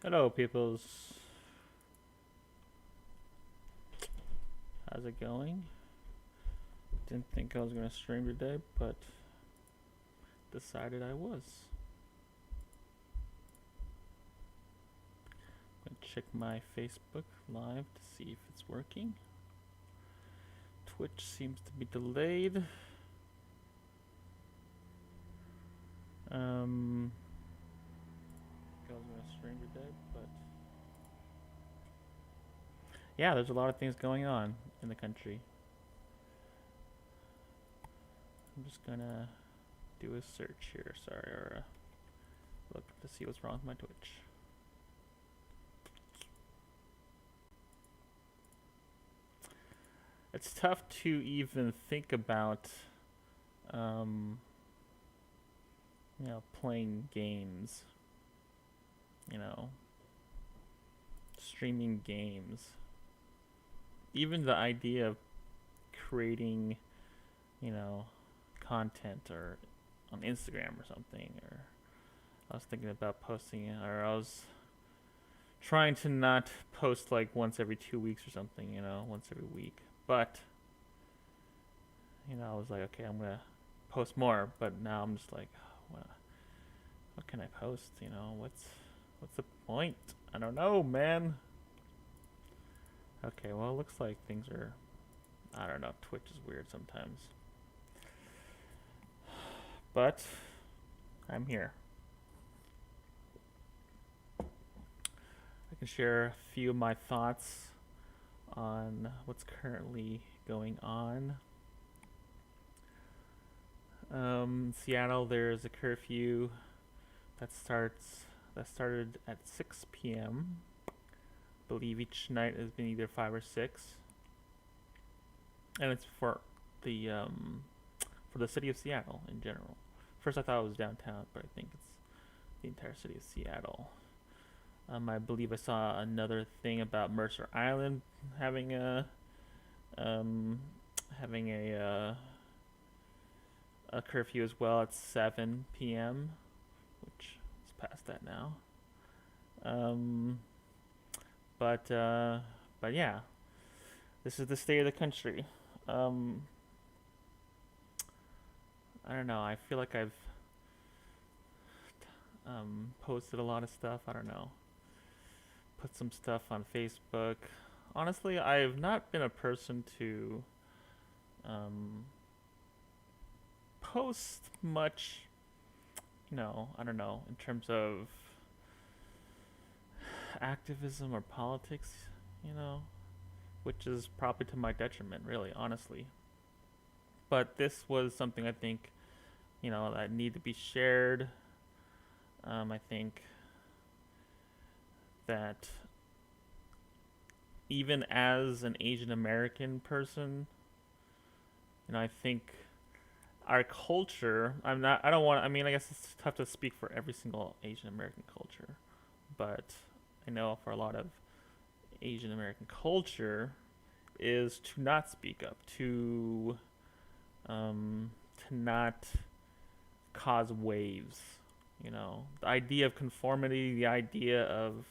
Hello, peoples. How's it going? Didn't think I was gonna stream today, but decided I was. Gonna check my Facebook Live to see if it's working. Twitch seems to be delayed. I was gonna stream today, but yeah, there's a lot of things going on in the country. I'm just gonna do a search here. Sorry, or look to see what's wrong with my Twitch. It's tough to even think about, um, playing games. You know, streaming games. Even the idea of creating, you know, content or on Instagram or something, or I was thinking about posting it, or I was trying to not post like once every 2 weeks or something, once every week. But, I was like, okay, I'm gonna post more, but now I'm just like, what can I post? What's the point? I don't know, man. Okay, well, it looks like things are. I don't know. Twitch is weird sometimes. But I'm here. I can share a few of my thoughts on what's currently going on. Seattle, there's a curfew that started at 6 p.m. I believe each night has been either 5 or 6, and it's for the city of Seattle in general. First, I thought it was downtown, but I think it's the entire city of Seattle. I believe I saw another thing about Mercer Island having a um, having a curfew as well at 7 p.m., which is past that now. Um, but yeah, this is the state of the country. Um, I don't know. I feel like I've posted a lot of stuff. I don't know. Put some stuff on Facebook. Honestly, I've not been a person to um, post much. I don't know, in terms of activism or politics. You know, which is probably to my detriment, really, honestly. But this was something I think that need to be shared. I think that even as an Asian American person, I think our culture. I'm not. I don't want. I mean, I guess it's tough to speak for every single Asian American culture, but I know for a lot of Asian American culture is to not speak up, um, to not cause waves. The idea of conformity, the idea of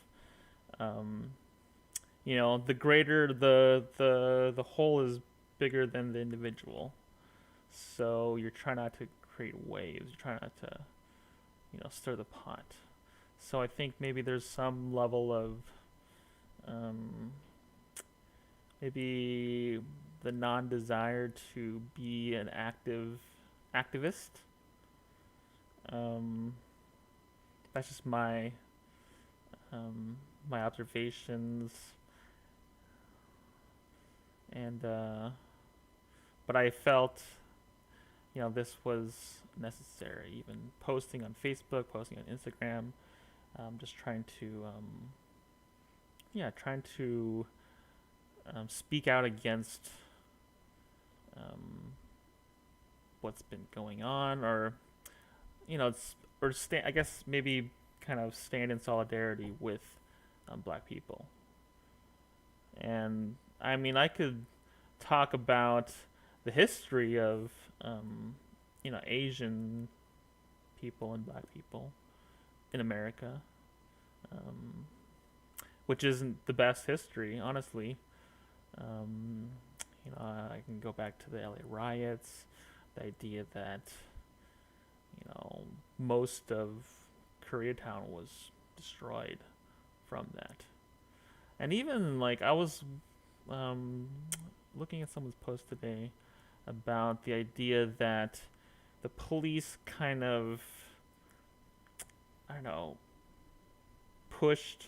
um, the greater the whole is bigger than the individual. So you're trying not to create waves. You're trying not to stir the pot. So I think maybe there's some level of um, maybe the non-desire to be an activist. Um, that's just my observations, and but I felt this was necessary. Even posting on Facebook, posting on Instagram, just trying to speak out against um, what's been going on, or it's or stand. I guess maybe kind of stand in solidarity with Black people. And I mean, I could talk about the history of Asian people and Black people in America. Um, which isn't the best history, honestly. Um, I can go back to the LA riots, the idea that, most of Koreatown was destroyed from that. And even, like, I was um, looking at someone's post today about the idea that the police kind of, I don't know, pushed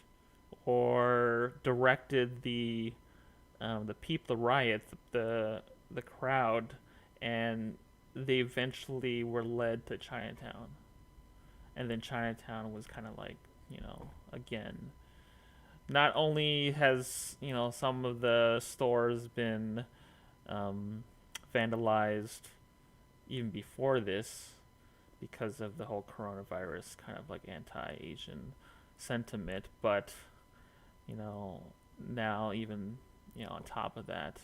or directed the people, the riots, the crowd, and they eventually were led to Chinatown, and then Chinatown was kind of like, again, not only has some of the stores been um, vandalized even before this because of the whole coronavirus kind of like anti-Asian sentiment, but you know now even on top of that,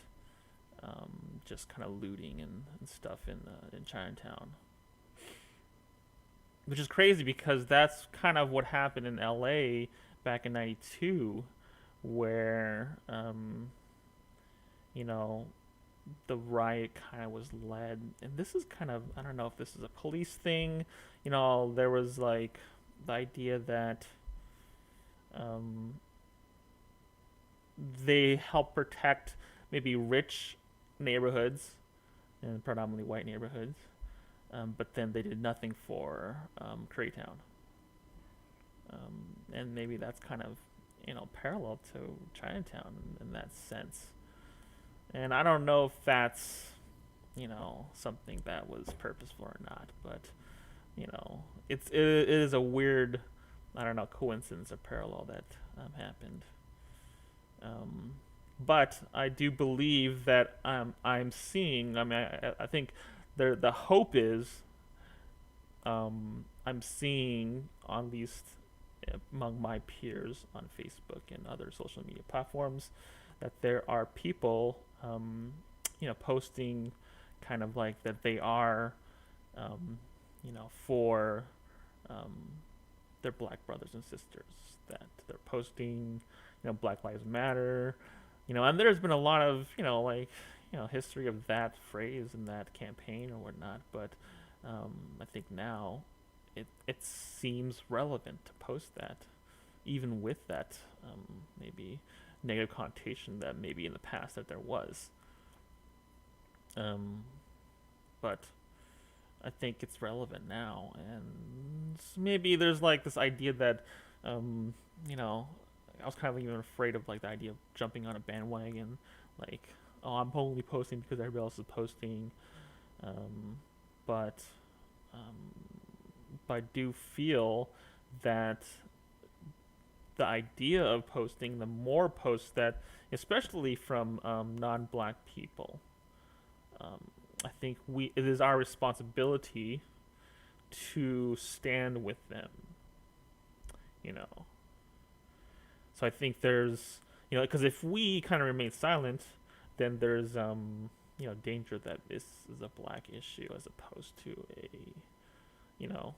just kind of looting and stuff in Chinatown, which is crazy because that's kind of what happened in L.A. back in '92, where you know the riot kind of was led, and this is kind of, I don't know if this is a police thing. There was like the idea that um, they help protect maybe rich neighborhoods and predominantly white neighborhoods, but then they did nothing for Koreatown, and maybe that's kind of parallel to Chinatown in that sense. And I don't know if that's something that was purposeful or not, but it is a weird, I don't know, coincidence or parallel that happened. Um, but I do believe that I'm seeing. I mean, I think the hope is I'm seeing, on least among my peers on Facebook and other social media platforms, that there are people posting kind of like that they are um, for um, their black brothers and sisters, that they're posting Black Lives Matter, and there's been a lot of history of that phrase and that campaign or whatnot, but I think now it seems relevant to post that, even with that maybe negative connotation that maybe in the past that there was. Um, but I think it's relevant now, and maybe there's like this idea that, um, you know, I was kind of even afraid of like the idea of jumping on a bandwagon, like, oh, I'm only posting because everybody else is posting, um, but but I do feel that the idea of posting, the more posts that, especially from non-black people, um, I think it is our responsibility to stand with them. You know, so I think there's because if we kind of remain silent, then there's danger that this is a black issue as opposed to a you know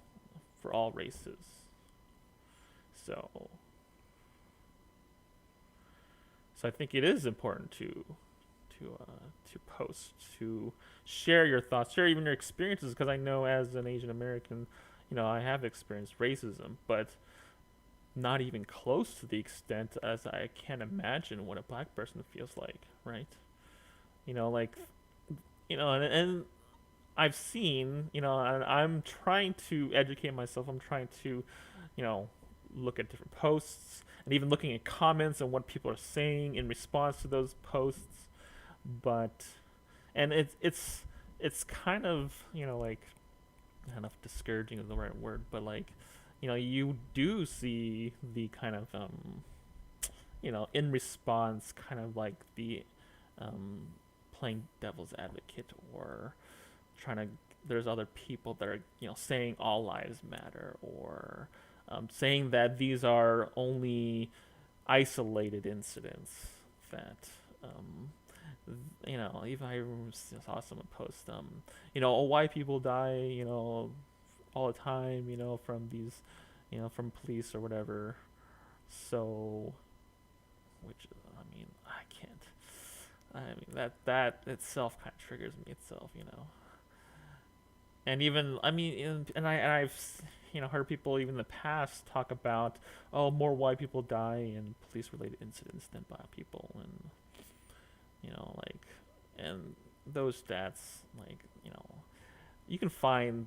for all races. So I think it is important to post, to share your thoughts, share even your experiences. Because I know as an Asian American, I have experienced racism, but not even close to the extent as I can imagine what a black person feels like, right? Like and I've seen, and I'm trying to educate myself. I'm trying to, you know, look at different posts and even looking at comments and what people are saying in response to those posts. But and it's kind of like, I don't know if discouraging is the right word, but like you do see the kind of in response, kind of like the um, playing devil's advocate, or trying to, there's other people that are saying all lives matter, or saying that these are only isolated incidents, that even I saw someone post oh, white people die all the time from these from police or whatever. So which I mean, I can't. I mean that itself kind of triggers me itself, you know. And even I mean, I've heard people even in the past talk about, oh, more white people die in police related incidents than black people, and like, and those stats, like, you can find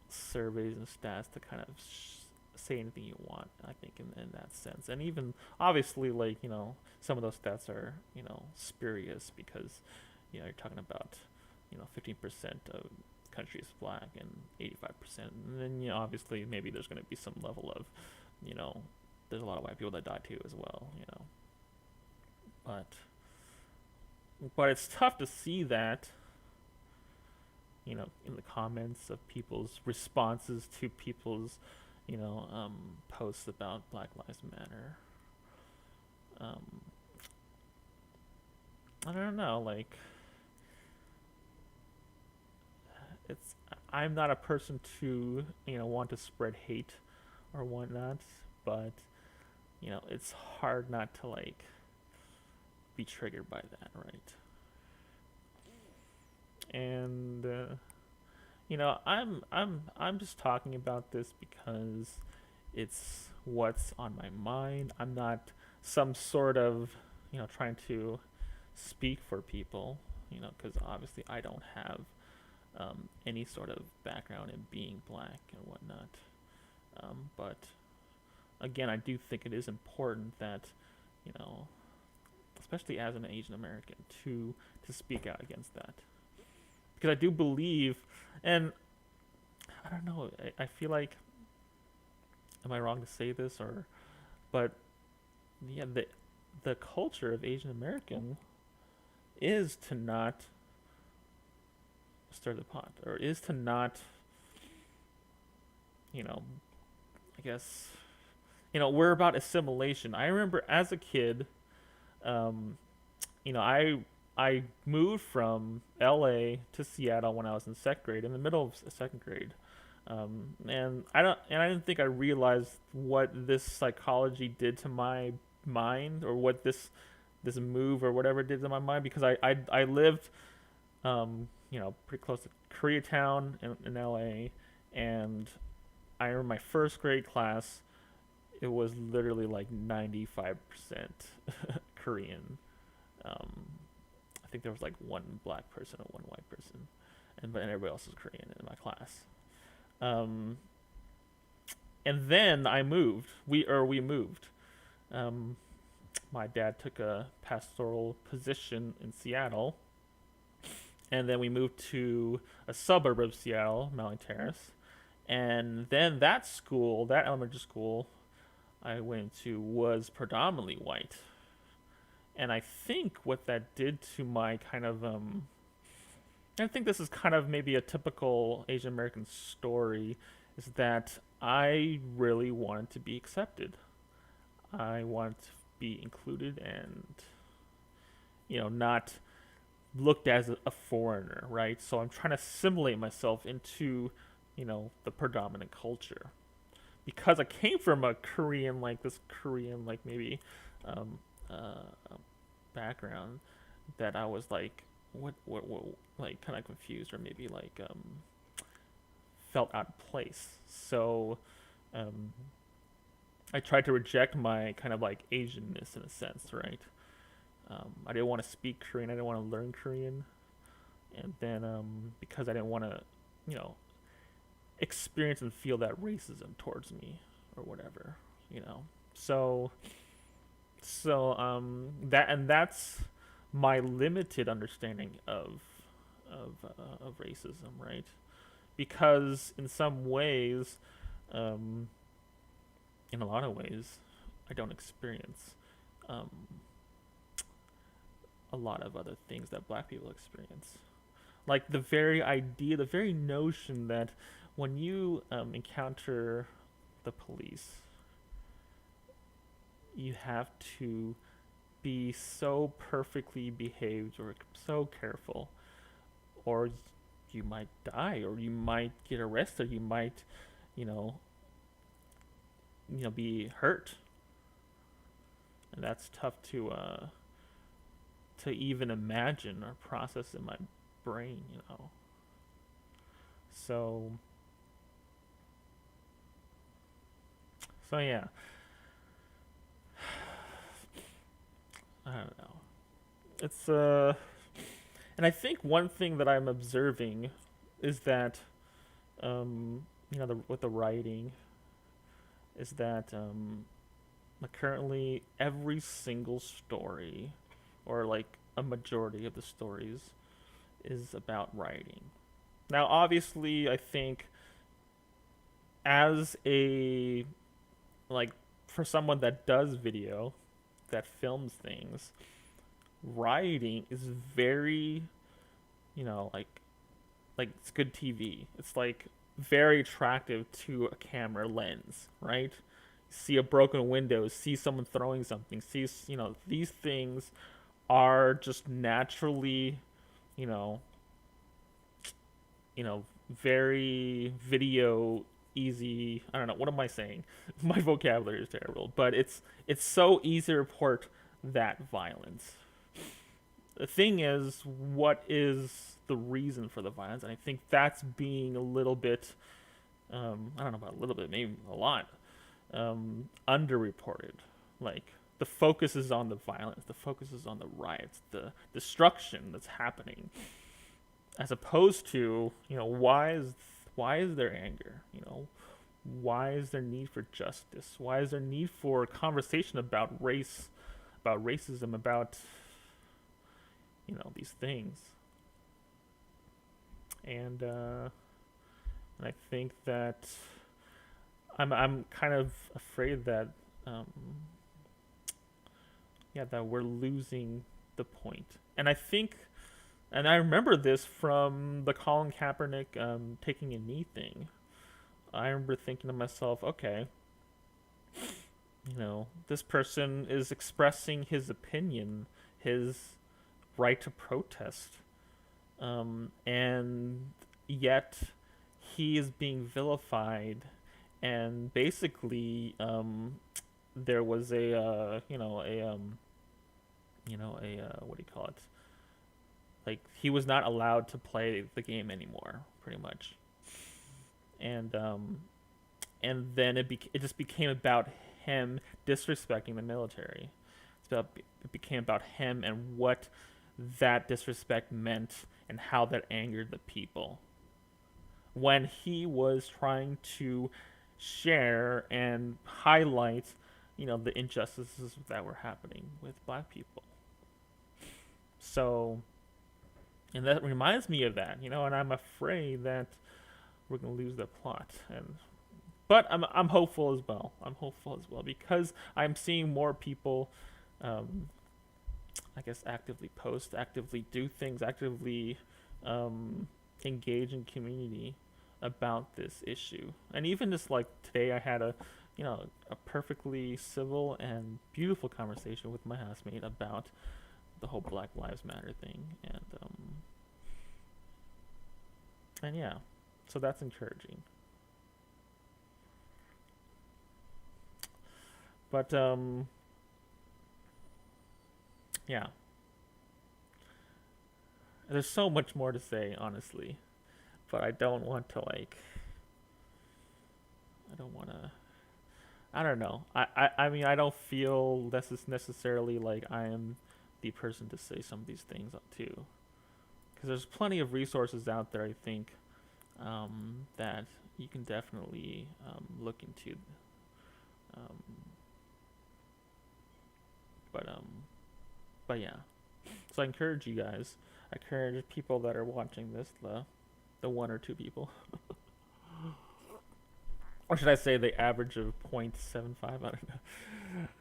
surveys and stats to kind of say anything you want, I think, in that sense. And even obviously, like, some of those stats are, spurious because, you're talking about, 15% of the country is black and 85%. And then, obviously, maybe there's going to be some level of, you know, there's a lot of white people that die too as well, But it's tough to see that, in the comments of people's responses to people's, posts about Black Lives Matter. Um, I don't know, like, it's I'm not a person to, want to spread hate or whatnot, but it's hard not to like be triggered by that, right? And I'm just talking about this because it's what's on my mind. I'm not some sort of, trying to speak for people, because obviously I don't have any sort of background in being black and whatnot. But again, I do think it is important that, you know, especially as an Asian American, to speak out against that, because I do believe, and I don't know, I feel like, am I wrong to say this, or, but yeah, the culture of Asian American is to not stir the pot, or is to not, you know, I guess, we're about assimilation. I remember as a kid, um, I moved from LA to Seattle when I was in second grade, in the middle of second grade. And I didn't think I realized what this psychology did to my mind, or what this move or whatever did to my mind, because I lived, pretty close to Koreatown in LA, and I remember my first grade class, it was literally like 95% Korean. Um, I think there was like one black person and one white person, but everybody else was Korean in my class. Um, and then I moved. We moved. Um, my dad took a pastoral position in Seattle, and then we moved to a suburb of Seattle, Mountain Terrace. And then that elementary school I went to was predominantly white. And I think what that did to my kind of I think this is kind of maybe a typical Asian American story, is that I really wanted to be accepted. I wanted to be included and, not looked as a foreigner, right? So I'm trying to assimilate myself into, the predominant culture. Because I came from a Korean, like this Korean, like maybe um, background, that I was like, what, like kind of confused, or maybe like felt out of place. So um, I tried to reject my kind of like Asianness in a sense, right? I didn't want to speak Korean. I didn't want to learn Korean, and then because I didn't want to, you know, experience and feel that racism towards me or whatever, you know. So that's my limited understanding of racism, right? Because in some ways, um, in a lot of ways, I don't experience um, a lot of other things that black people experience. Like the very idea, the very notion that when you encounter the police, you have to be so perfectly behaved or so careful, or you might die, or you might get arrested, you might, you know, be hurt. and that's tough to even imagine or process in my brain, you know. So so yeah, I don't know. It's and I think one thing that I'm observing is that you know, with the writing is that like currently every single story or like a majority of the stories is about writing. Now, obviously, I think as a like for someone that does video, that films things, writing is very, you know, like it's good TV. It's like very attractive to a camera lens, right? See a broken window, see someone throwing something, see, you know, these things are just naturally, you know, you know, very video easy. I don't know, what am I saying? My vocabulary is terrible, but it's so easy to report that violence. The thing is, what is the reason for the violence? And I think that's being a little bit, I don't know about a little bit, maybe a lot, underreported. Like, the focus is on the violence, the focus is on the riots, the destruction that's happening, as opposed to, you know, why is there anger? You know, why is there need for justice? Why is there need for conversation about race, about racism, about, you know, these things? And I think that I'm kind of afraid that um, yeah, that we're losing the point. And I think, and I remember this from the Colin Kaepernick taking a knee thing. I remember thinking to myself, okay, you know, this person is expressing his opinion, his right to protest, and yet he is being vilified, and basically, there was a what do you call it? Like, he was not allowed to play the game anymore, pretty much, and then it just became about him disrespecting the military. It became about him and what that disrespect meant and how that angered the people. When he was trying to share and highlight, you know, the injustices that were happening with black people. So, and that reminds me of that, you know, and I'm afraid that we're gonna lose the plot. And but I'm hopeful as well. I'm hopeful as well because I'm seeing more people, um, I guess, actively post, actively do things, actively engage in community about this issue. And even just like today, I had a, you know, a perfectly civil and beautiful conversation with my housemate about the whole Black Lives Matter thing, and yeah, so that's encouraging. But yeah, there's so much more to say, honestly, but I don't want to like. I don't want to. I don't know. I mean, I don't feel this is necessarily like I am the person to say some of these things too, because there's plenty of resources out there. I think that you can definitely look into. Um, but but yeah. So I encourage you guys. I encourage people that are watching this, the one or two people, or should I say the average of 0.75? I don't know.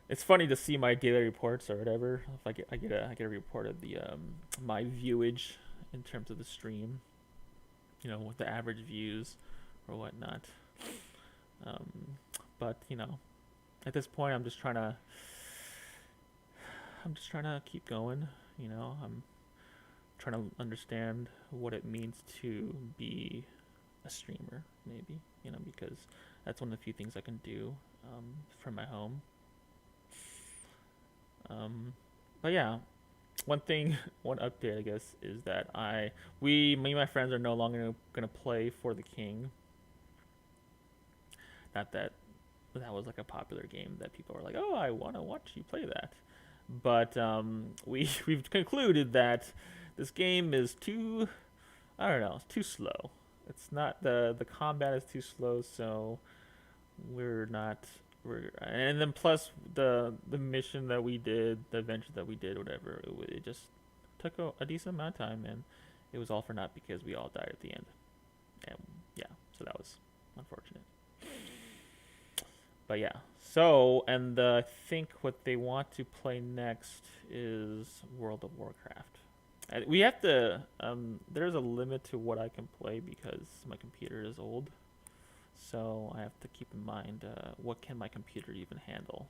It's funny to see my daily reports or whatever. If I get a report of the my viewage in terms of the stream, you know, with the average views or whatnot. Um, but you know, at this point, I'm just trying to keep going. You know, I'm trying to understand what it means to be a streamer, maybe, you know, because that's one of the few things I can do from my home. But yeah, one thing, one update, I guess, is that me and my friends are no longer gonna play For the King. Not that that was like a popular game that people were like, oh, I want to watch you play that. But we've concluded that this game is too, I don't know, it's too slow. It's not the combat is too slow, so we're not and then plus the mission that we did, the adventure that we did, whatever, it just took a decent amount of time, and it was all for naught because we all died at the end. And yeah, so that was unfortunate. But yeah, so and I think what they want to play next is World of Warcraft. We have to. There's a limit to what I can play because my computer is old. So I have to keep in mind what can my computer even handle.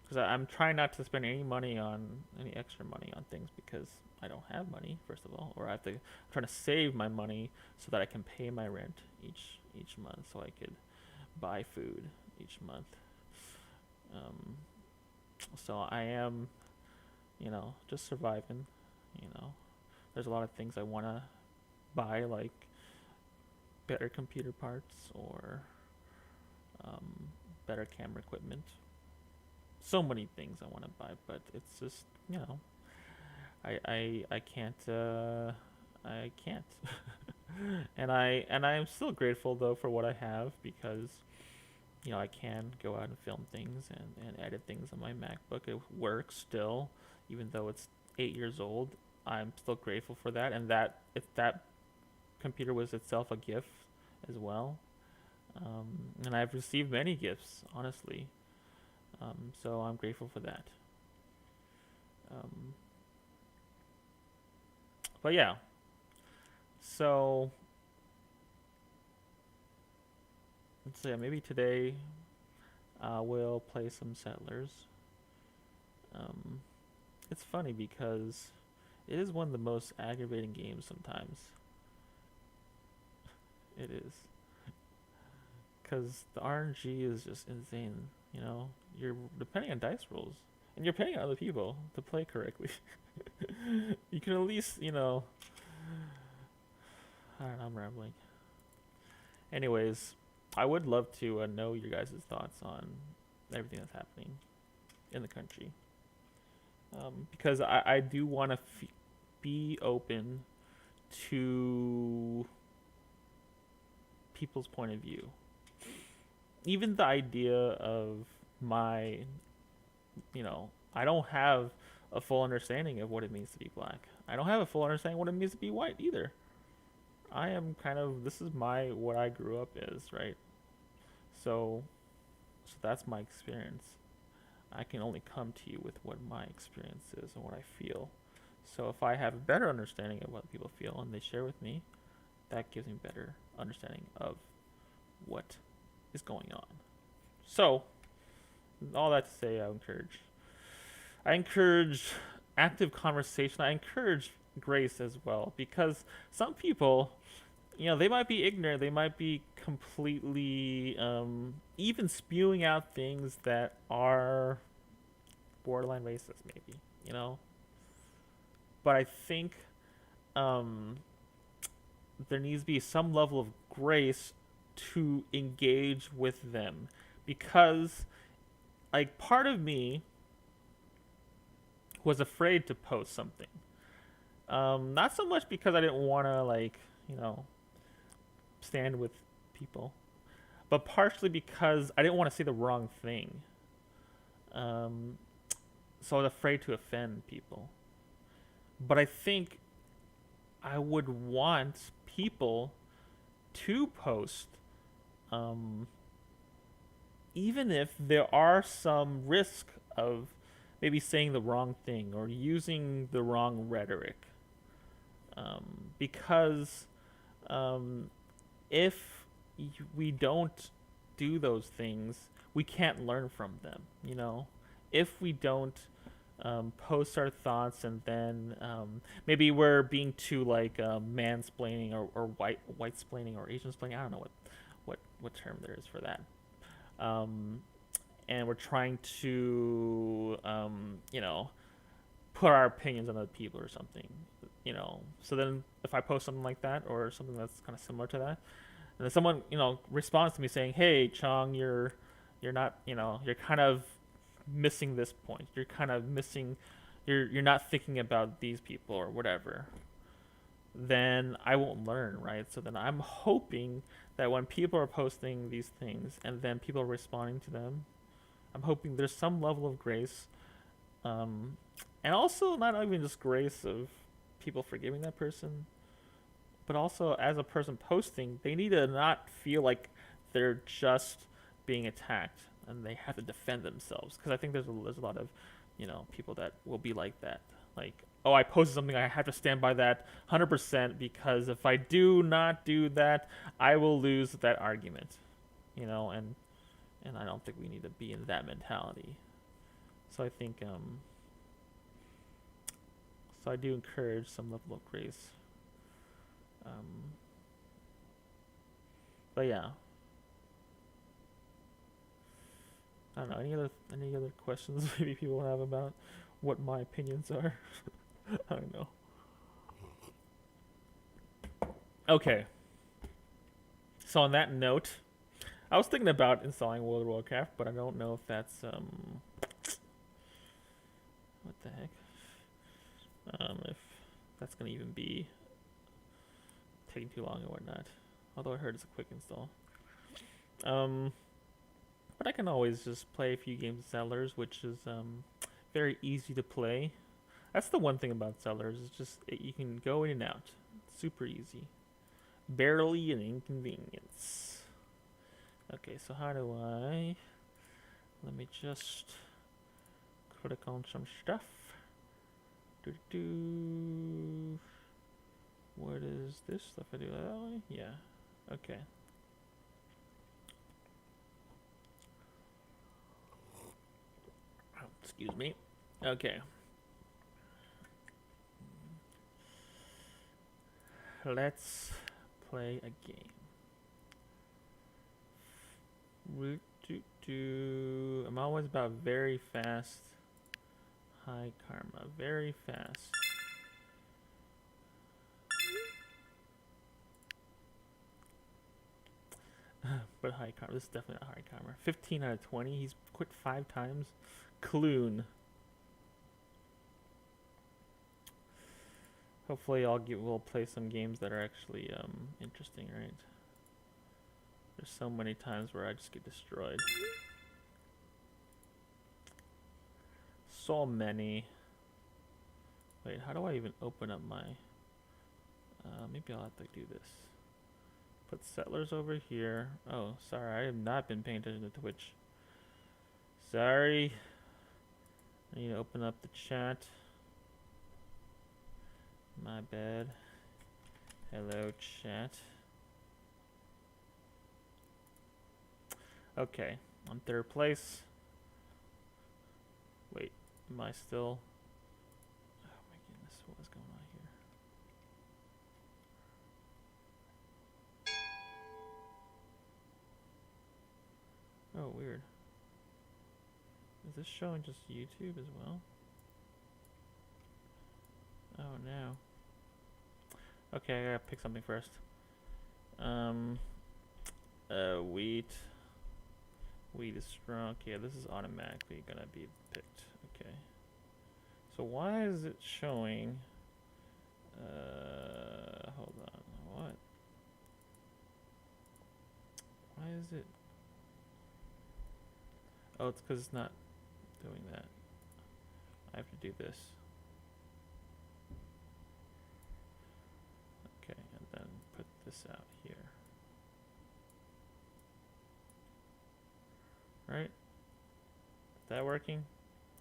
Because I'm trying not to spend any extra money on things because I don't have money, first of all, or I'm trying to save my money so that I can pay my rent each month, so I could buy food each month. Um, so I am, just surviving. There's a lot of things I want to buy, like better computer parts or better camera equipment. So many things I want to buy, but it's just I can't I can't. And I am still grateful though for what I have because I can go out and film things and edit things on my MacBook. It works still, even though it's 8 years old. I'm still grateful for that, and that if that computer was itself a gift as well. And I've received many gifts, honestly. So I'm grateful for that. Um, but yeah, so let's see. Maybe today we'll play some Settlers. Um, it's funny because it is one of the most aggravating games sometimes. It is. Because the RNG is just insane. You're depending on dice rolls, and you're paying other people to play correctly. You can at least, I don't know, I'm rambling. Anyways, I would love to know your guys' thoughts on everything that's happening in the country. Because I do want to be open to people's point of view. Even the idea of my, I don't have a full understanding of what it means to be black. I don't have a full understanding of what it means to be white either. I am this is what I grew up as, right? So, so that's my experience. I can only come to you with what my experience is and what I feel. So if I have a better understanding of what people feel and they share with me, that gives me better understanding of what is going on. So, all that to say, I encourage active conversation. I encourage grace as well because some people, they might be ignorant. They might be completely even spewing out things that are borderline racist, maybe. But I think um, there needs to be some level of grace to engage with them because like part of me was afraid to post something, not so much because I didn't want to stand with people, but partially because I didn't want to say the wrong thing. um, so I was afraid to offend people, but I think I would want people to post, um, even if there are some risk of maybe saying the wrong thing or using the wrong rhetoric. Because um, if we don't do those things, we can't learn from them. If we don't post our thoughts and then maybe we're being too like mansplaining or white splaining or Asian splaining. I don't know what term there is for that. And we're trying to you know, put our opinions on other people or something, So then if I post something like that or something that's kind of similar to that, and then someone, responds to me saying, "Hey, Chong, you're not, you're kind of missing this point. You're kind of missing, you're not thinking about these people or whatever." Then I won't learn, right? So then I'm hoping that when people are posting these things and then people are responding to them, I'm hoping there's some level of grace, um, and also not even just grace of people forgiving that person, but also as a person posting, they need to not feel like they're just being attacked and they have to defend themselves. Because I think there's a lot of, people that will be like that. Like, oh, I posted something, I have to stand by that 100% because if I do not do that, I will lose that argument. And I don't think we need to be in that mentality. So I think so I do encourage some level of grace. Um, but yeah, I don't know. Any other questions maybe people have about what my opinions are? I don't know. Okay. So on that note, I was thinking about installing World of Warcraft, but I don't know if that's what the heck? If that's gonna even be taking too long or whatnot. Although I heard it's a quick install. Um, but I can always just play a few games of Settlers, which is very easy to play. That's the one thing about Settlers. It's just you can go in and out. Super easy. Barely an inconvenience. Okay, so how do I? Let me just click on some stuff. What is this stuff I do that way? Yeah. Okay. Excuse me. Okay. Let's play a game. I'm always about very fast. High karma. Very fast. But high karma. This is definitely not high karma. 15 out of 20. He's quit 5 times. Clune. Hopefully we'll play some games that are actually interesting, right? There's so many times where I just get destroyed. So many. Wait, how do I even open up my... maybe I'll have to do this. Put Settlers over here. Oh, sorry, I have not been paying attention to Twitch. Sorry. I need to open up the chat. My bad. Hello, chat. Okay, on 3rd place. Wait, am I still... Oh my goodness, what is going on here? Oh, weird. Is this showing just YouTube as well? Oh no. Okay, I gotta pick something first. Wheat. Wheat is strong. Okay, this is automatically gonna be picked. Okay. So why is it showing? Hold on. What? Why is it? Oh, it's because it's not doing that. I have to do this. Okay, and then put this out here. Right? Is that working?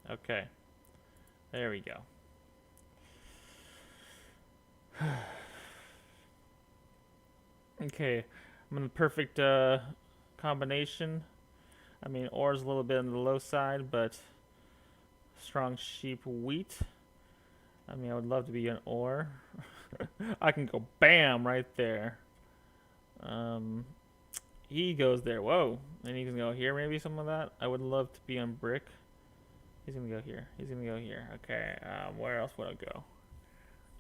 Okay. There we go. Okay, I'm in the perfect combination. I mean, ore is a little bit on the low side, but strong sheep wheat. I mean, I would love to be an ore. I can go bam right there. He goes there. Whoa. And he can go here, maybe some of that. I would love to be on brick. He's gonna go here. He's gonna go here. Okay. Where else would I go?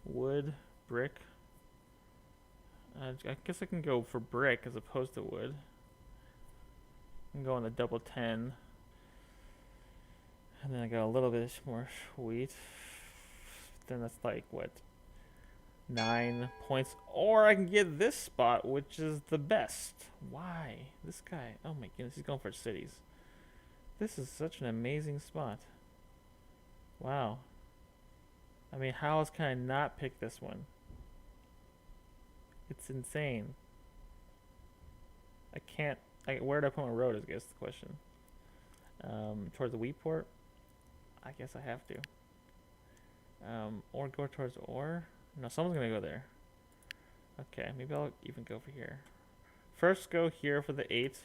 Wood, brick. I guess I can go for brick as opposed to wood. I can go on the double 10. And then I got a little bit more wheat. Then that's like, what? 9 points. Or I can get this spot, which is the best. Why? This guy. Oh my goodness, he's going for cities. This is such an amazing spot. Wow. I mean, how else can I not pick this one? It's insane. I can't. Where did I put my road? Is I guess the question. Towards the wheat port. I guess I have to. Or go towards ore. No, someone's gonna go there. Okay, maybe I'll even go for here. First, go here for the 8.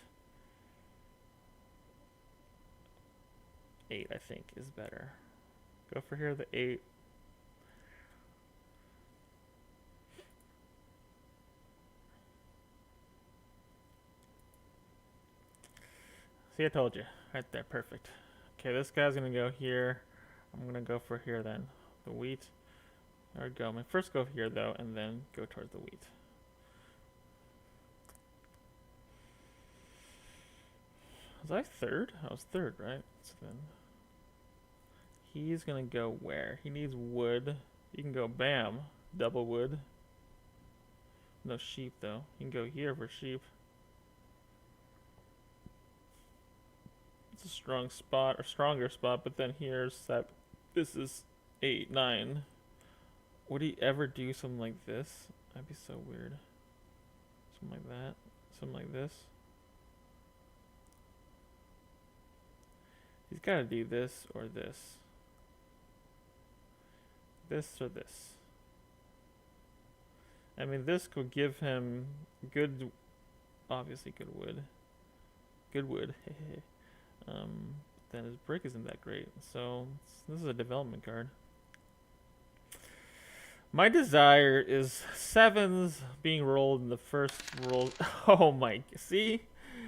8, I think, is better. Go for here, the 8. See, I told you. Right there, perfect. Okay, this guy's gonna go here. I'm gonna go for here then. The wheat. There we go. I'm gonna first go here though, and then go towards the wheat. Was I third? I was third, right? So then he's gonna go where? He needs wood. You can go bam, double wood. No sheep though. You can go here for sheep. It's a strong spot or stronger spot, but then here's that. This is 8, 9. Would he ever do something like this? That'd be so weird. Something like that. Something like this. He's got to do this or this. This or this. I mean, this could give him good, obviously good wood. Good wood. Then his brick isn't that great. So this is a development card. My desire is 7s being rolled in the first roll. Oh my, see?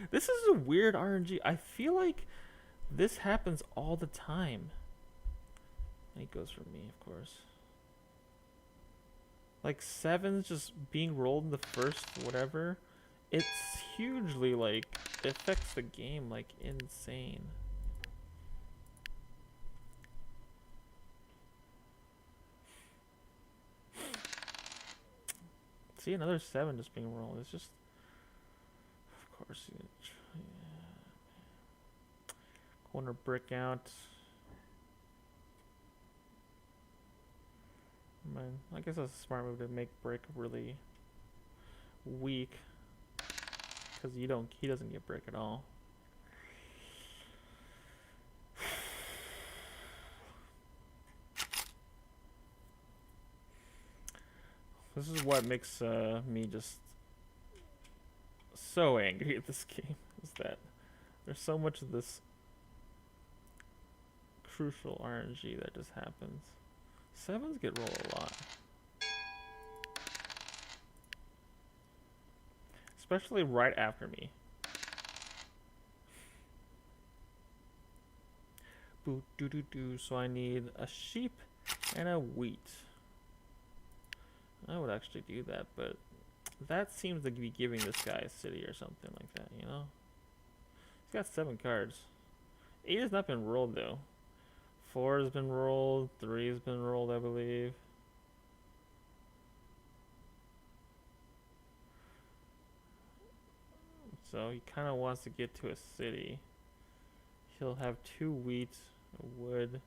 This is a weird RNG. I feel like this happens all the time. And he goes for me, of course. Like 7s just being rolled in the first whatever. It's hugely like, it affects the game like insane. See, another 7 just being rolled. It's just, of course, yeah. Corner brick out. I guess that's a smart move to make brick really weak, because he doesn't get brick at all. This is what makes me just so angry at this game, is that there's so much of this crucial RNG that just happens. 7s get rolled a lot. Especially right after me. Boo doo doo doo. So I need a sheep and a wheat. I would actually do that, but that seems to be giving this guy a city or something like that, you know? He's got 7 cards. 8 has not been rolled though. 4 has been rolled, 3 has been rolled, I believe. So he kind of wants to get to a city. He'll have 2 wheat, a wood,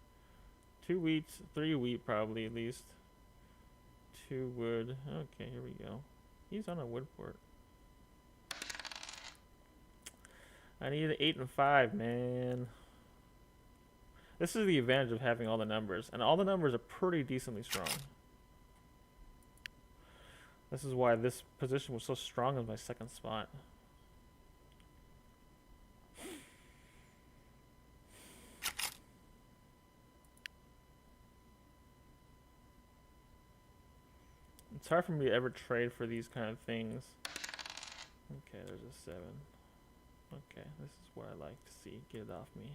2 wheat, 3 wheat probably at least. 2 wood. Okay, here we go. He's on a wood port. I need an 8 and 5, man. This is the advantage of having all the numbers, and all the numbers are pretty decently strong. This is why this position was so strong as my second spot. It's hard for me to ever trade for these kind of things. Okay, there's a 7. Okay, this is what I like to see. Get it off me.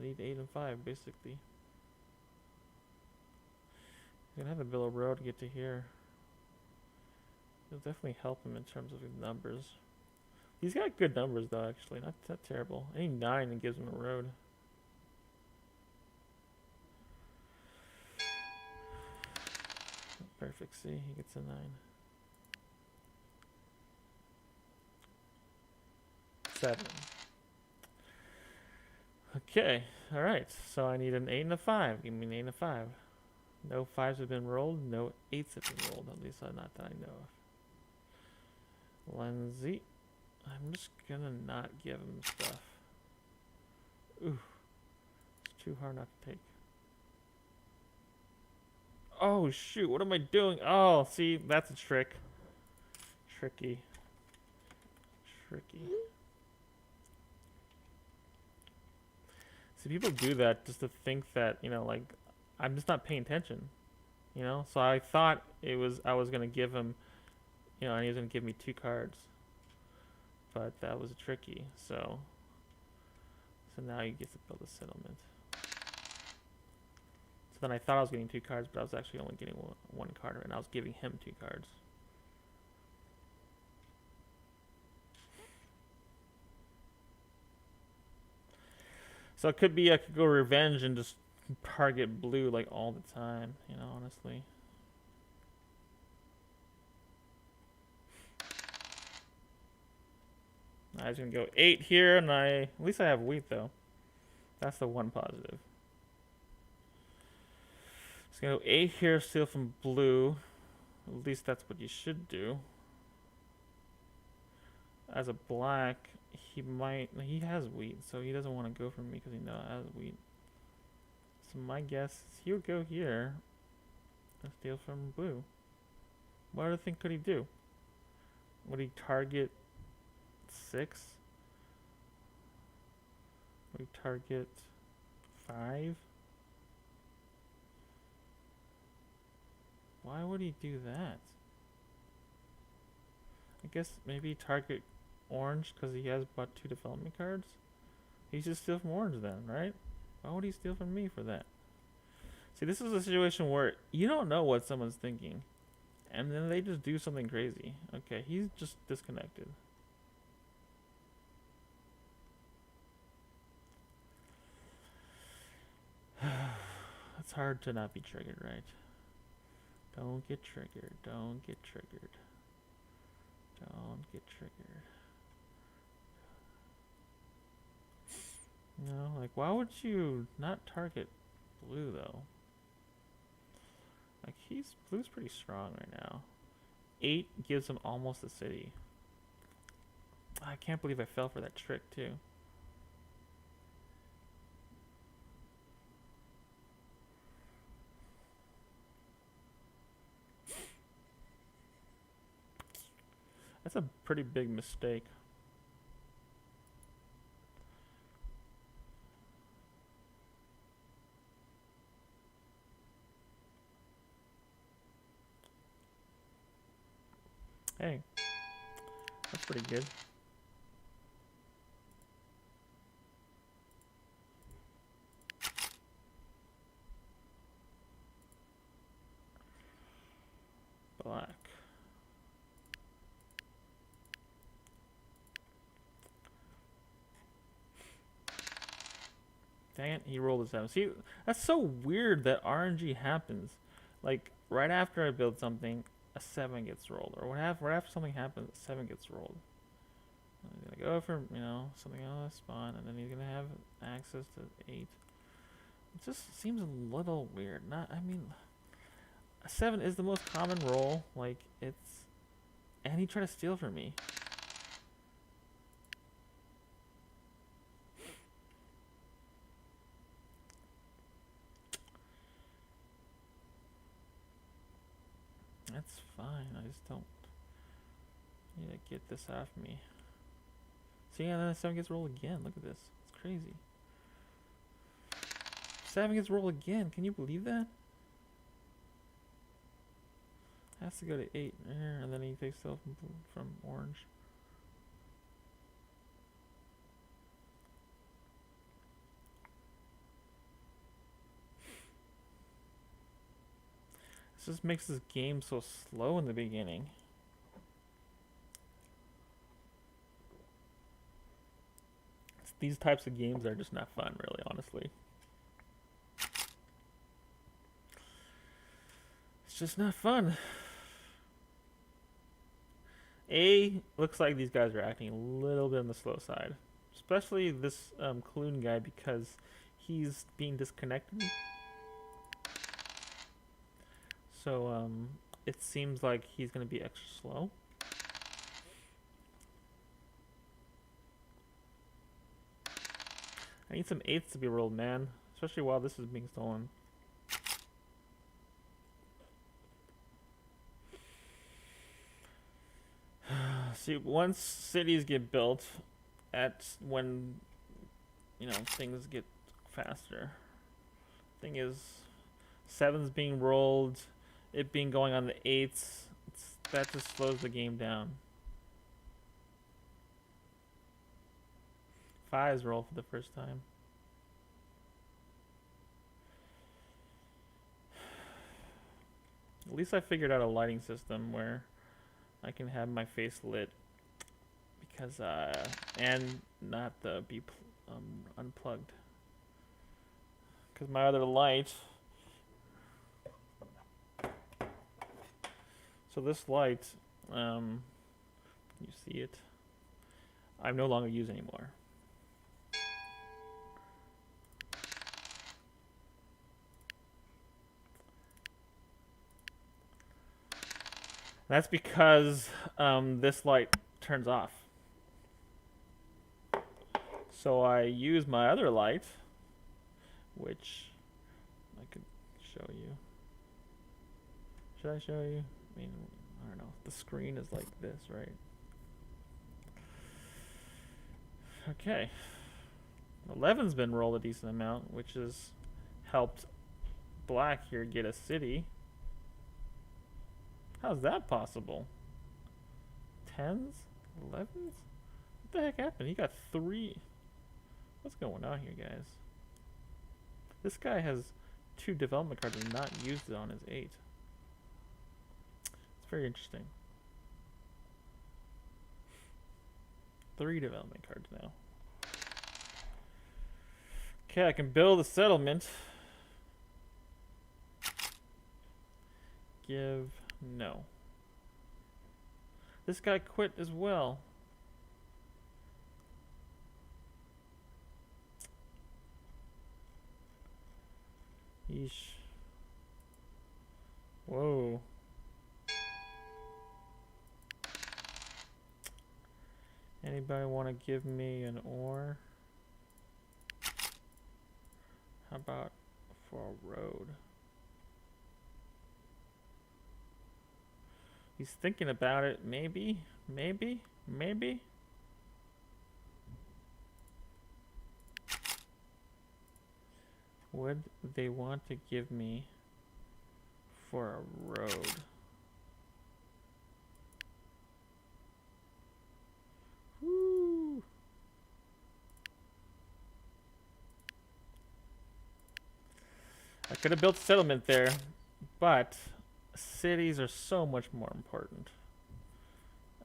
I need 8 and 5, basically. He's gonna have a Bill Road to get to here. It'll definitely help him in terms of his numbers. He's got good numbers, though, actually. Not that terrible. I need 9 and gives him a road. Perfect. See, he gets a 9. 7. Okay. All right. So I need an 8 and a 5. Give me an 8 and a 5. No 5s have been rolled. No 8s have been rolled. At least not that I know of. Lindsay. I'm just gonna not give him stuff. Ooh. It's too hard not to take. Oh, shoot. What am I doing? Oh, see, that's a trick. Tricky. See, people do that just to think that, you know, like, I'm just not paying attention. You know? So I thought I was going to give him, you know, and he was going to give me 2 cards. But that was tricky, so now he gets to build a settlement. So then I thought I was getting 2 cards, but I was actually only getting one card, and I was giving him 2 cards. So it could be I could go revenge and just target blue like all the time, you know, honestly. I was gonna go 8 here, and at least I have wheat though. That's the one positive. It's gonna go 8 here, steal from blue. At least that's what you should do. As a black, he has wheat, so he doesn't want to go for me because he knows I have wheat. So my guess is he'll go here and steal from blue. What other thing could he do? Would he target 6? Would he target 5? Why would he do that? I guess maybe target orange because he has but 2 development cards. He should steal from orange then, right? Why would he steal from me for that? See, this is a situation where you don't know what someone's thinking, and then they just do something crazy. Okay, he's just disconnected. It's hard to not be triggered, right? Don't get triggered. Don't get triggered. Don't get triggered. No, like, why would you not target blue, though? Like, blue's pretty strong right now. 8 gives him almost a city. I can't believe I fell for that trick, too. That's a pretty big mistake. Hey, that's pretty good. Black. Dang it, he rolled a 7. See, that's so weird that RNG happens. Like, right after I build something, a 7 gets rolled. Or right after something happens, a 7 gets rolled. He's gonna go for, you know, something else spawn, and then he's gonna have access to 8. It just seems a little weird. I mean, a 7 is the most common roll. Like, and he tried to steal from me. That's fine. I just don't need to get this off me. See, and then the 7 gets rolled again. Look at this. It's crazy. 7 gets rolled again. Can you believe that? Has to go to 8, and then he takes steal from orange. This just makes this game so slow in the beginning. These types of games are just not fun, really, honestly. It's just not fun. Looks like these guys are acting a little bit on the slow side. Especially this Clune guy, because he's being disconnected. So it seems like he's going to be extra slow. I need some 8s to be rolled, man. Especially while this is being stolen. See, once cities get built, that's when, you know, things get faster. Thing is, 7's being rolled, it being going on the 8s, that just slows the game down. 5's roll for the first time. At least I figured out a lighting system where I can have my face lit because and not be unplugged, because my other light, so this light, you see it, I no longer use anymore. That's because this light turns off. So I use my other light, which I could show you. Should I show you? I mean, I don't know. The screen is like this, right? Okay. 11's been rolled a decent amount, which has helped black here get a city. How's that possible? 10s? 11s? What the heck happened? He got 3. What's going on here, guys? This guy has 2 development cards and not used it on his 8. It's very interesting. 3 development cards now. Okay, I can build a settlement. Give no. This guy quit as well. Yeesh. Whoa. Anybody want to give me an ore? How about for a road? He's thinking about it. Maybe, maybe, maybe. Would they want to give me for a road? Woo! I could have built a settlement there, but cities are so much more important.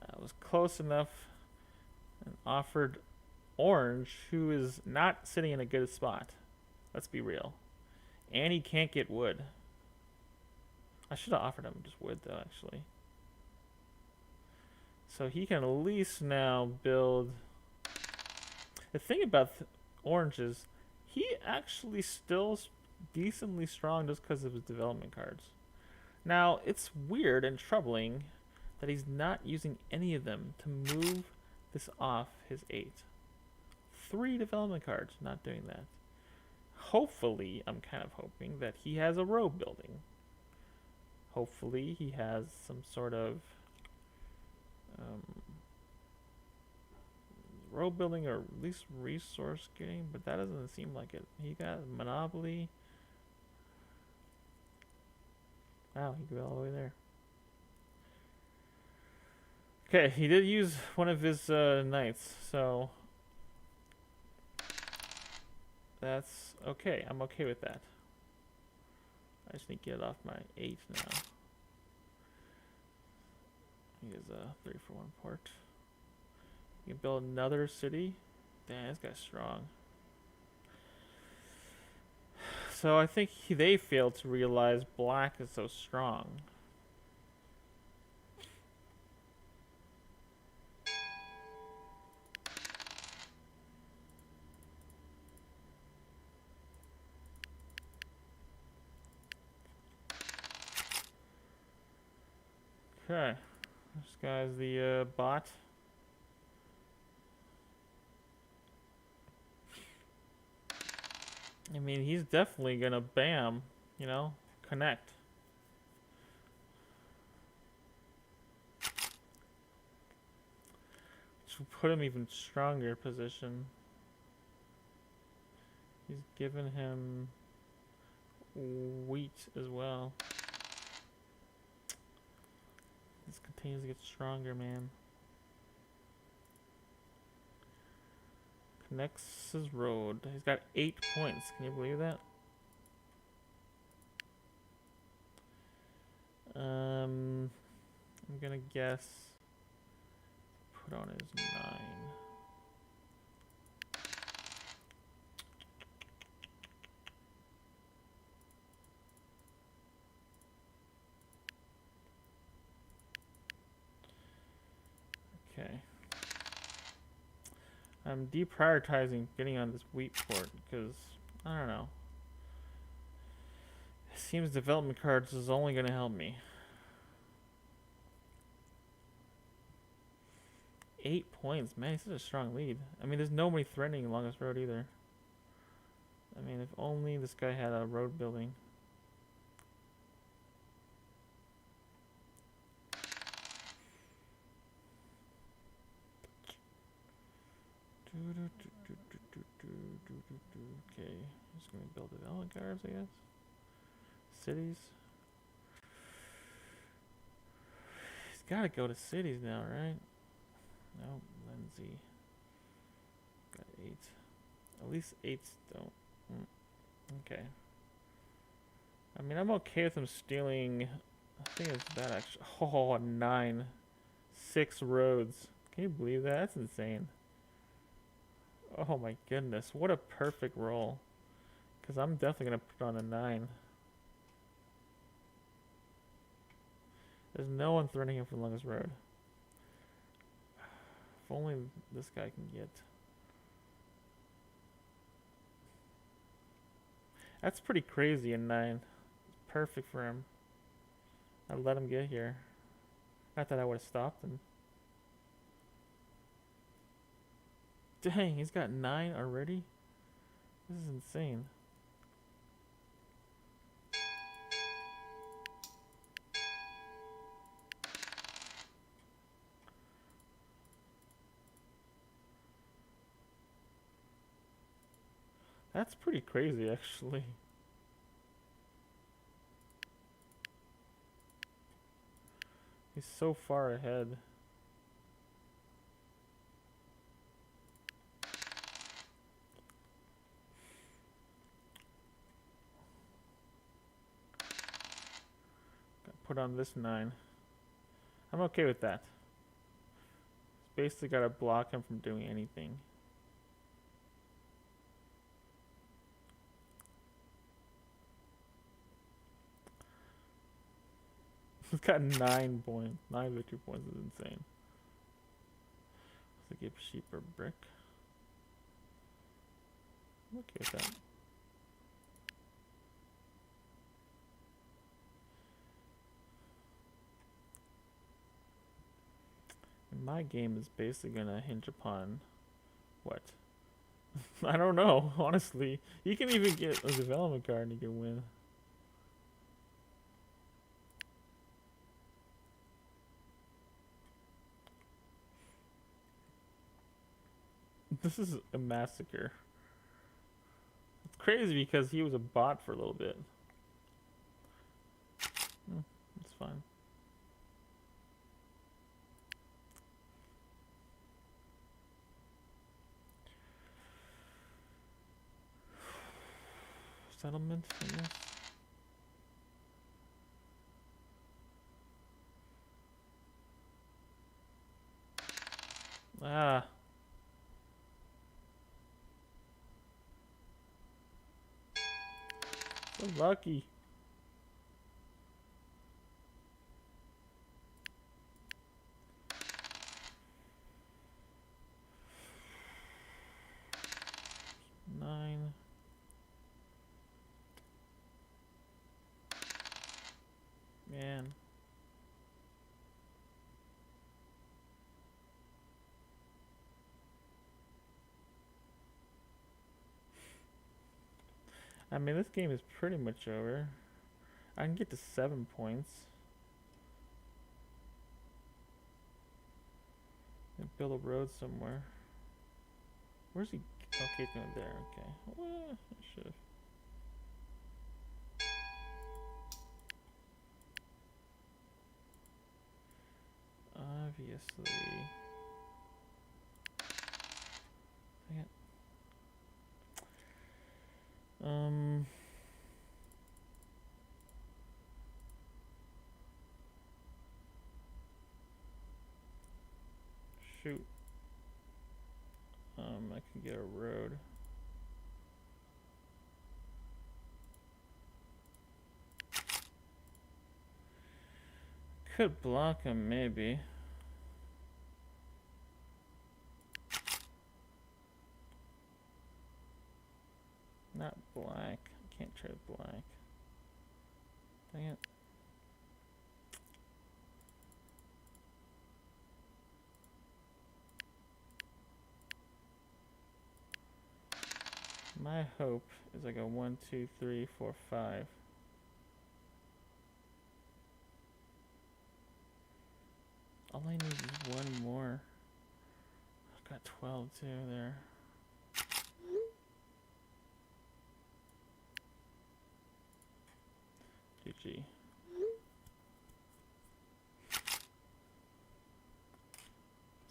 I was close enough and offered Orange, who is not sitting in a good spot. Let's be real. And he can't get wood. I should have offered him just wood, though, actually. So he can at least now build... The thing about Orange is he actually still decently strong just because of his development cards. Now, it's weird and troubling that he's not using any of them to move this off his 8. 3 development cards, not doing that. Hopefully, I'm kind of hoping that he has a road building. Hopefully, he has some sort of road building, or at least resource getting, but that doesn't seem like it. He got Monopoly. Wow, he could go all the way there. Okay, he did use one of his knights, so that's okay. I'm okay with that. I just need to get off my 8 now. He has a 3-for-1 port. You can build another city. Damn, this guy's strong. So I think they failed to realize black is so strong. Okay, this guy's the bot. I mean, he's definitely gonna bam, you know, connect. To put him even stronger position. He's given him wheat as well. This continues to get stronger, man. Connects his road. He's got 8 points. Can you believe that? I'm gonna guess. Put on his 9. Okay. I'm deprioritizing getting on this wheat port because I don't know. It seems development cards is only going to help me. 8 points, man. He's such a strong lead. I mean, there's nobody threatening along this road either. I mean, if only this guy had a road building. Okay, just gonna build development cards, I guess. Cities. He's gotta go to cities now, right? No, Lindsay. Got 8. At least 8s don't. Okay. I mean, I'm okay with him stealing. I think it's that actually. Oh, 9. 6 roads. Can you believe that? That's insane. Oh my goodness. What a perfect roll. Because I'm definitely going to put on a 9. There's no one threatening him from along this road. If only this guy can get. That's pretty crazy in 9. Perfect for him. I'd let him get here. Not that I would have stopped him. Dang, he's got 9 already? This is insane. That's pretty crazy, actually. He's so far ahead. Put on this 9. I'm okay with that. Basically got to block him from doing anything. He's got 9 points. 9 victory points is insane. Let's give sheep or brick. I'm okay with that. My game is basically gonna hinge upon what? I don't know, honestly. You can even get a development card and you can win. This is a massacre. It's crazy because he was a bot for a little bit. It's fine. Settlement, I guess. So lucky. Nine. Man. I mean, this game is pretty much over. I can get to 7 points. And build a road somewhere. Where's he? Okay, he's going there. Okay. Well, I should have. Obviously. Dang it. Shoot. I can get a road. Could block him, maybe. Not black. I can't trade black. Dang it. My hope is I go 1, 2, 3, 4, 5. All I need is one more. I've got 12 too there. GG.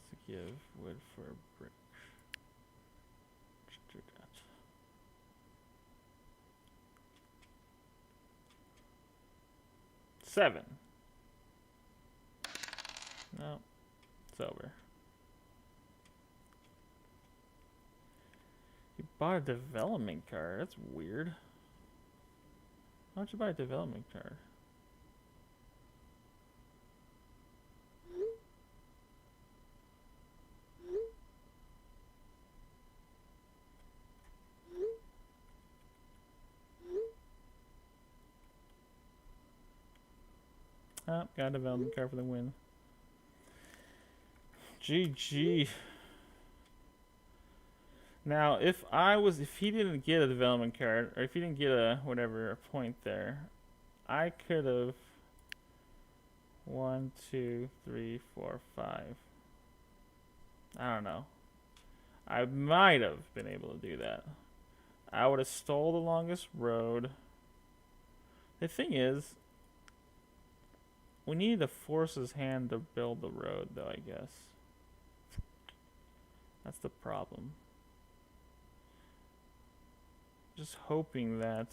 Let's give wood for a brick. Let's do that. Seven. No, it's over. You bought a development card. That's weird. Why'd you buy a development card? Oh, got a development card for the win. GG. Now, if he didn't get a development card, or if he didn't get a whatever a point there, I could have 1, 2, 3, 4, 5. I don't know. I might have been able to do that. I would have stole the longest road. The thing is, we need to force his hand to build the road, though, I guess. That's the problem. Just hoping that.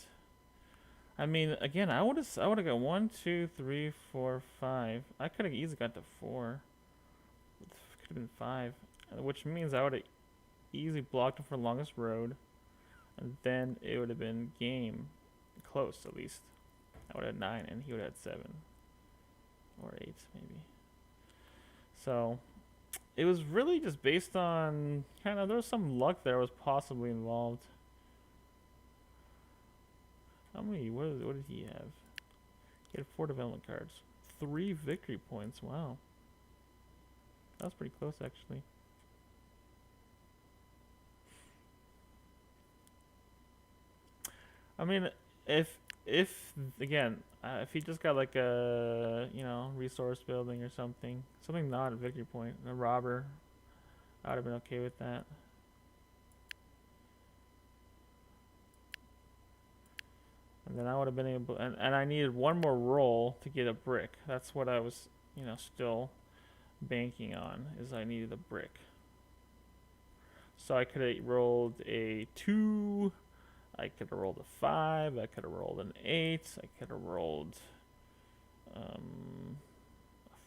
I mean, again, I would have got 1, 2, 3, 4, 5. I could have easily got to 4. Could have been 5, which means I would have easily blocked him for longest road, and then it would have been game close at least. I would have had 9, and he would have had 7 or 8 maybe. So it was really just based on kind of there was some luck there was possibly involved. How many? What did he have? He had 4 development cards, 3 victory points. Wow, that was pretty close actually. I mean, if again, if he just got like a resource building or something not a victory point, a robber, I would have been okay with that. And then I would have been able, and I needed one more roll to get a brick. That's what I was, still banking on, is I needed a brick. So I could have rolled a 2, I could have rolled a 5, I could have rolled an 8, I could have rolled a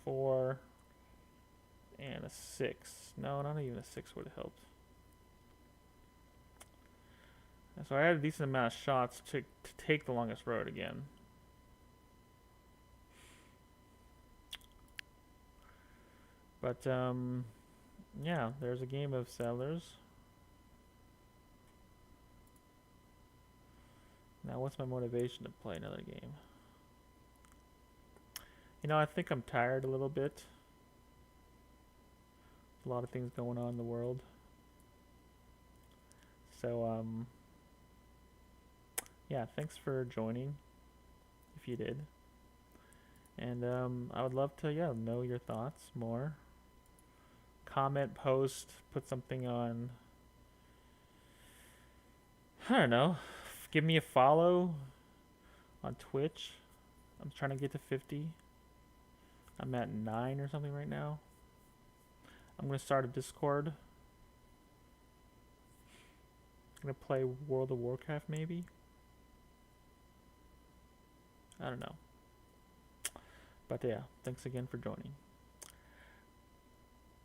4, and a 6. No, not even a 6 would have helped. So I had a decent amount of shots to take the longest road again. But yeah, there's a game of Settlers. Now, what's my motivation to play another game? You know, I think I'm tired a little bit. A lot of things going on in the world. So, yeah, thanks for joining, if you did. And I would love to, yeah, know your thoughts more. Comment, post, put something on. I don't know. Give me a follow on Twitch. I'm trying to get to 50. I'm at 9 or something right now. I'm going to start a Discord. I'm going to play World of Warcraft maybe. I don't know. But yeah, thanks again for joining.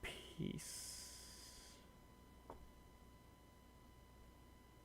Peace.